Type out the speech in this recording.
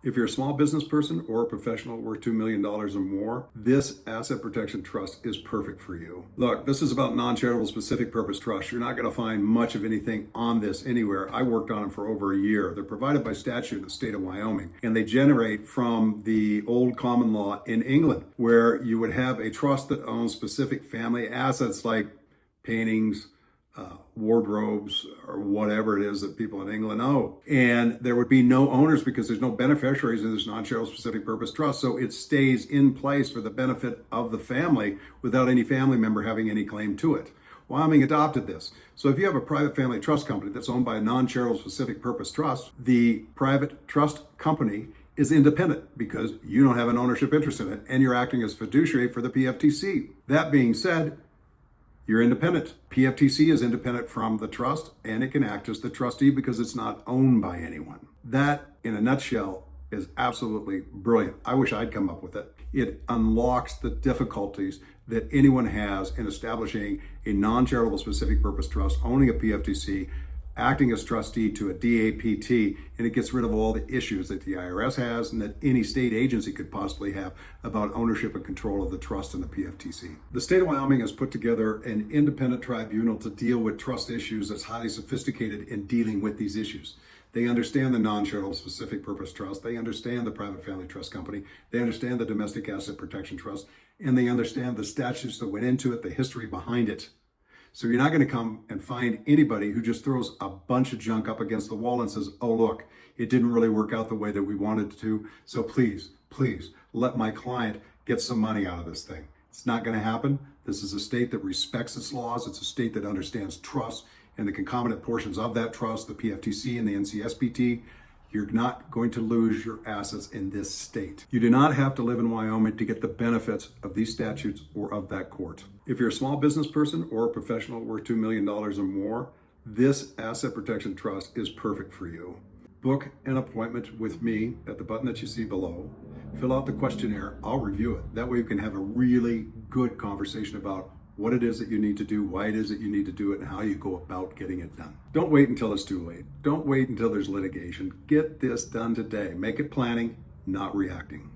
If you're a small business person or a professional worth $2 million or more, this asset protection trust is perfect for you. Look, this is about non-charitable specific purpose trust. You're not going to find much of anything on this anywhere. I worked on them for over a year. They're provided by statute in the state of Wyoming, and they generate from the old common law in England, where you would have a trust that owns specific family assets like paintings, wardrobes, or whatever it is that people in England owe. And there would be no owners because there's no beneficiaries in this non-charitable specific purpose trust. So it stays in place for the benefit of the family without any family member having any claim to it. Wyoming adopted this. So if you have a private family trust company that's owned by a non-charitable specific purpose trust, the private trust company is independent because you don't have an ownership interest in it and you're acting as fiduciary for the PFTC. That being said, you're independent. PFTC is independent from the trust and it can act as the trustee because it's not owned by anyone. That, in a nutshell, is absolutely brilliant. I wish I'd come up with it. It unlocks the difficulties that anyone has in establishing a non-charitable specific purpose trust, owning a PFTC, acting as trustee to a DAPT, and it gets rid of all the issues that the IRS has and that any state agency could possibly have about ownership and control of the trust and the PFTC. The state of Wyoming has put together an independent tribunal to deal with trust issues that's highly sophisticated in dealing with these issues. They understand the non-charitable specific purpose trust, they understand the private family trust company, they understand the domestic asset protection trust, and they understand the statutes that went into it, the history behind it. So you're not going to come and find anybody who just throws a bunch of junk up against the wall and says, oh, look, it didn't really work out the way that we wanted it to. So please let my client get some money out of this thing. It's not going to happen. This is a state that respects its laws. It's a state that understands trust and the concomitant portions of that trust, the PFTC and the NCSBT. You're not going to lose your assets in this state. You do not have to live in Wyoming to get the benefits of these statutes or of that court. If you're a small business person or a professional worth $2 million or more, this asset protection trust is perfect for you. Book an appointment with me at the button that you see below. Fill out the questionnaire. I'll review it. That way you can have a really good conversation about what it is that you need to do, why it is that you need to do it, and how you go about getting it done. Don't wait until it's too late. Don't wait until there's litigation. Get this done today. Make it planning, not reacting.